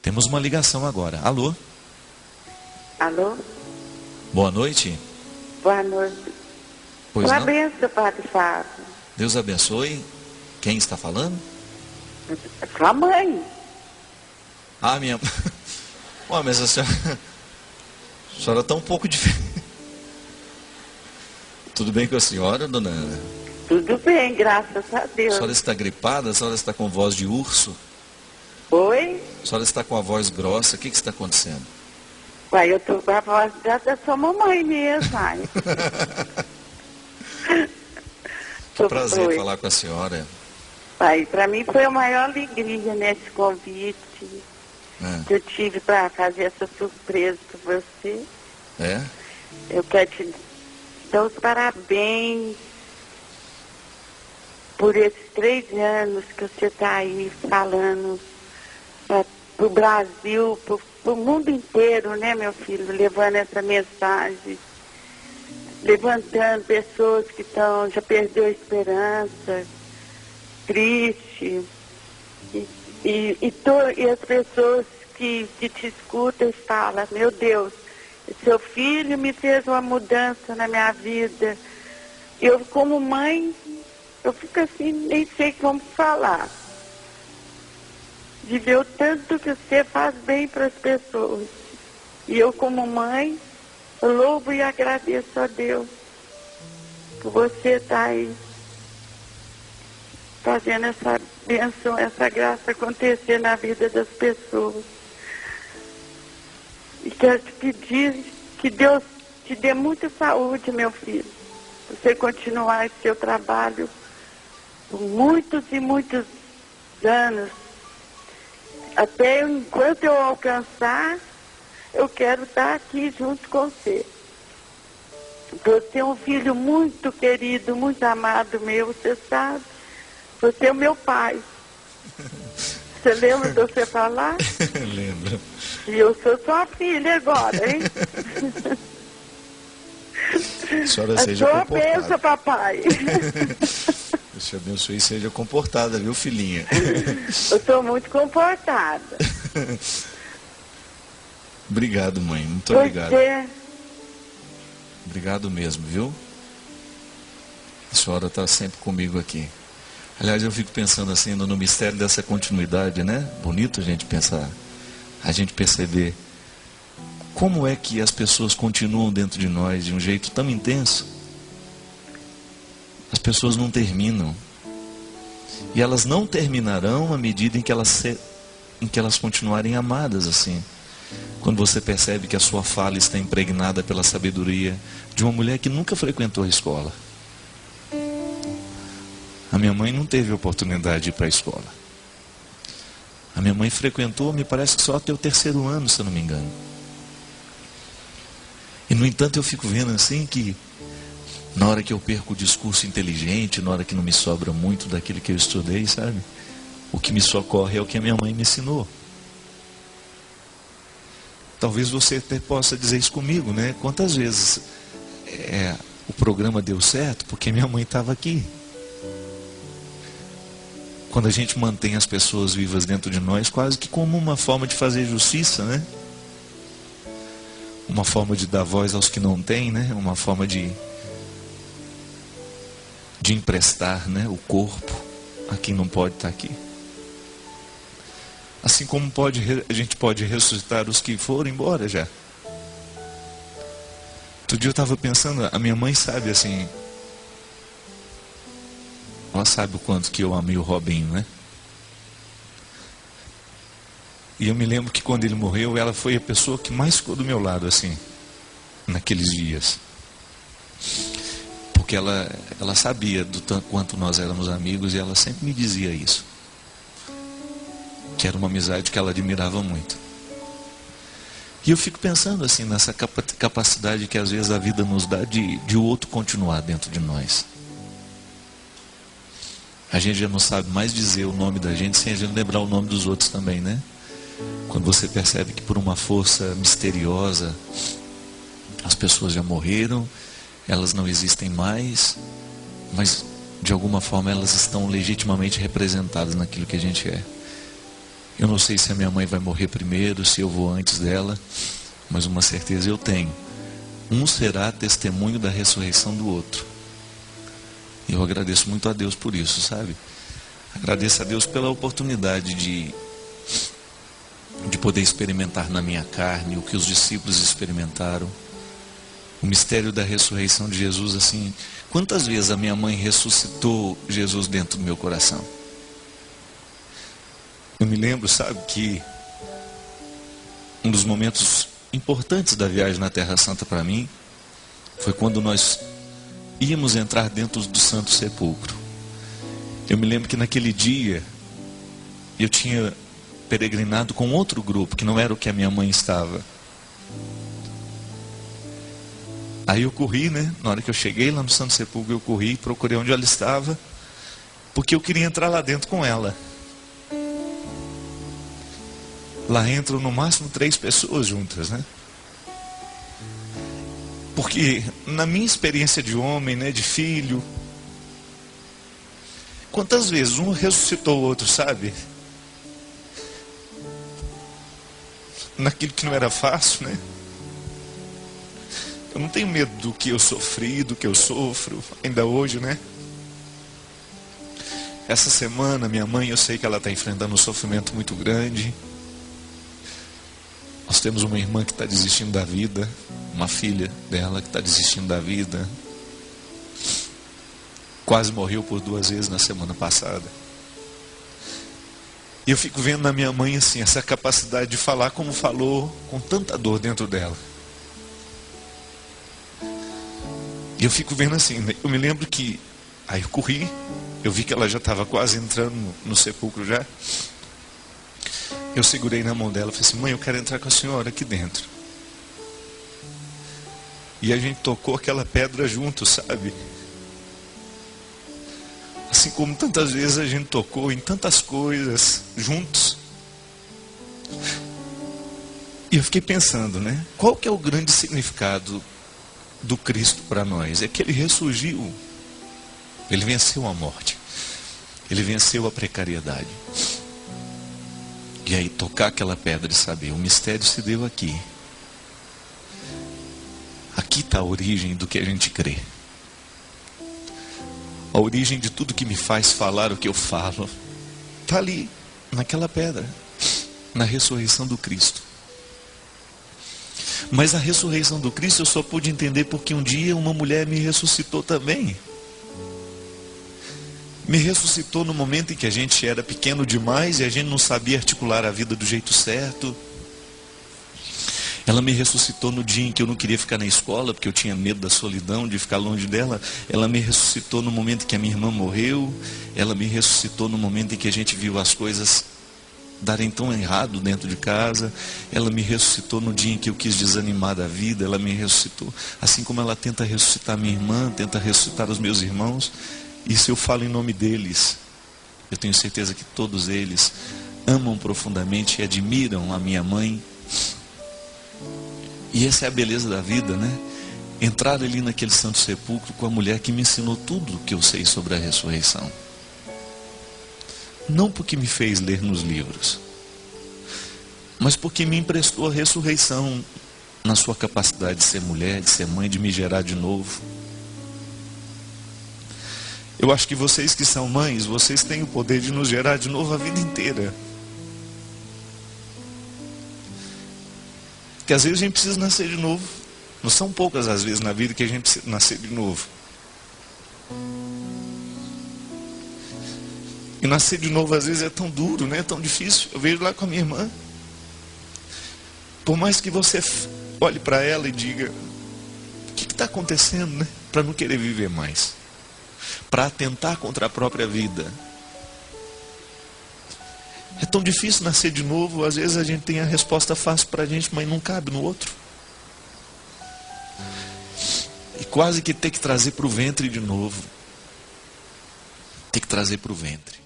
Temos uma ligação agora. Alô? Alô? Boa noite. Boa noite. Pois Uma não? benção, Padre Fábio. Deus abençoe. Quem está falando? Sua mãe. Ah, minha... Ué, mas a senhora está um pouco diferente. Tudo bem com a senhora, dona Ana? Tudo bem, graças a A Deus. senhora está gripada? A senhora está com voz de urso? Oi? A senhora está com a voz grossa? O que está acontecendo? Uai, eu tô com a voz da sua mamãe mesmo, ai. Que prazer falar com a senhora. Pai, para mim foi a maior alegria nesse convite que eu tive para fazer essa surpresa para você. É? Eu quero te dar os parabéns por esses 3 anos que você está aí falando para o Brasil, para o mundo inteiro, né, meu filho, levando essa mensagem, levantando pessoas que já perdeu a esperança, triste, e as pessoas que te escutam e falam, meu Deus, seu filho me fez uma mudança na minha vida. Eu, como mãe, eu fico assim, nem sei como falar. De ver o tanto que você faz bem para as pessoas. E eu, como mãe, louvo e agradeço a Deus por você estar aí fazendo essa bênção, essa graça acontecer na vida das pessoas. E quero te pedir que Deus te dê muita saúde, meu filho, para você continuar esse seu trabalho por muitos e muitos anos. Até enquanto eu alcançar, eu quero estar aqui junto com você. Você é um filho muito querido, muito amado meu, você sabe. Você é o meu pai. Você lembra de você falar? Lembro. E eu sou sua filha agora, hein? A senhora seja sua comportada. bênção, papai. Deus te abençoe e seja comportada, viu, filhinha? Eu sou muito comportada. Obrigado, mãe. Muito obrigado. Obrigado mesmo, viu? A senhora está sempre comigo aqui. Aliás, eu fico pensando assim no mistério dessa continuidade, né? Bonito a gente pensar, a gente perceber como é que as pessoas continuam dentro de nós de um jeito tão intenso. As pessoas não terminam. E elas não terminarão à medida em que elas continuarem amadas assim. Quando você percebe que a sua fala está impregnada pela sabedoria de uma mulher que nunca frequentou a escola. A minha mãe não teve oportunidade de ir para a escola. A minha mãe frequentou, me parece que só até o 3º ano, se eu não me engano. E no entanto eu fico vendo assim que na hora que eu perco o discurso inteligente, na hora que não me sobra muito daquilo que eu estudei, sabe? O que me socorre é o que a minha mãe me ensinou. Talvez você até possa dizer isso comigo, né? Quantas vezes o programa deu certo porque minha mãe estava aqui. Quando a gente mantém as pessoas vivas dentro de nós, quase que como uma forma de fazer justiça, né? Uma forma de dar voz aos que não têm, né? Uma forma de emprestar, né, o corpo a quem não pode estar aqui. Assim como a gente pode ressuscitar os que foram embora já. Outro dia eu estava pensando, a minha mãe sabe assim, ela sabe o quanto que eu amei o Robinho, né? E eu me lembro que quando ele morreu, ela foi a pessoa que mais ficou do meu lado assim, naqueles dias. Porque ela sabia do tanto quanto nós éramos amigos e ela sempre me dizia isso. Que era uma amizade que ela admirava muito. E eu fico pensando assim nessa capacidade que às vezes a vida nos dá de o outro continuar dentro de nós. A gente já não sabe mais dizer o nome da gente sem a gente lembrar o nome dos outros também, né? Quando você percebe que por uma força misteriosa as pessoas já morreram, elas não existem mais, mas de alguma forma elas estão legitimamente representadas naquilo que a gente é. Eu não sei se a minha mãe vai morrer primeiro, se eu vou antes dela, mas uma certeza eu tenho: um será testemunho da ressurreição do outro. E eu agradeço muito a Deus por isso, sabe? Agradeço a Deus pela oportunidade de poder experimentar na minha carne o que os discípulos experimentaram. O mistério da ressurreição de Jesus, assim. Quantas vezes a minha mãe ressuscitou Jesus dentro do meu coração? Eu me lembro, sabe, que um dos momentos importantes da viagem na Terra Santa para mim foi quando nós íamos entrar dentro do Santo Sepulcro. Eu me lembro que naquele dia eu tinha peregrinado com outro grupo, que não era o que a minha mãe estava. Aí eu corri, né? Na hora que eu cheguei lá no Santo Sepulcro, eu corri, procurei onde ela estava, porque eu queria entrar lá dentro com ela. Lá entram no máximo 3 pessoas juntas, né? Porque na minha experiência de homem, né, de filho, quantas vezes um ressuscitou o outro, sabe? Naquilo que não era fácil, né? Eu não tenho medo do que eu sofri, do que eu sofro, ainda hoje, né? Essa semana, minha mãe, eu sei que ela está enfrentando um sofrimento muito grande. Nós temos uma irmã que está desistindo da vida, uma filha dela que está desistindo da vida. Quase morreu por 2 vezes na semana passada. E eu fico vendo na minha mãe assim, essa capacidade de falar como falou, com tanta dor dentro dela. E eu fico vendo assim, eu me lembro que, aí eu corri, eu vi que ela já estava quase entrando no sepulcro já. Eu segurei na mão dela e falei assim: mãe, eu quero entrar com a senhora aqui dentro. E a gente tocou aquela pedra junto, sabe? Assim como tantas vezes a gente tocou em tantas coisas juntos. E eu fiquei pensando, né? Qual que é o grande significado do Cristo para nós? É que Ele ressurgiu. Ele venceu a morte. Ele venceu a precariedade. E aí tocar aquela pedra e saber, o mistério se deu aqui. Aqui está a origem do que a gente crê. A origem de tudo que me faz falar o que eu falo está ali, naquela pedra, na ressurreição do Cristo. Mas a ressurreição do Cristo eu só pude entender porque um dia uma mulher me ressuscitou também. Me ressuscitou no momento em que a gente era pequeno demais e a gente não sabia articular a vida do jeito certo. Ela me ressuscitou no dia em que eu não queria ficar na escola, porque eu tinha medo da solidão, de ficar longe dela. Ela me ressuscitou no momento em que a minha irmã morreu. Ela me ressuscitou no momento em que a gente viu as coisas darem tão errado dentro de casa. Ela me ressuscitou no dia em que eu quis desanimar da vida. Ela me ressuscitou, assim como ela tenta ressuscitar minha irmã, tenta ressuscitar os meus irmãos. E se eu falo em nome deles, eu tenho certeza que todos eles amam profundamente e admiram a minha mãe. E essa é a beleza da vida, né? Entrar ali naquele Santo Sepulcro com a mulher que me ensinou tudo o que eu sei sobre a ressurreição. Não porque me fez ler nos livros, mas porque me emprestou a ressurreição na sua capacidade de ser mulher, de ser mãe, de me gerar de novo. Eu acho que vocês que são mães, vocês têm o poder de nos gerar de novo a vida inteira. Porque às vezes a gente precisa nascer de novo. Não são poucas as vezes na vida que a gente precisa nascer de novo. E nascer de novo às vezes é tão duro, né? É tão difícil. Eu vejo lá com a minha irmã. Por mais que você olhe para ela e diga: o que está acontecendo, né? Para não querer viver mais. Para atentar contra a própria vida. É tão difícil nascer de novo. Às vezes a gente tem a resposta fácil para a gente, mas não cabe no outro. E quase que ter que trazer para o ventre de novo. Ter que trazer para o ventre.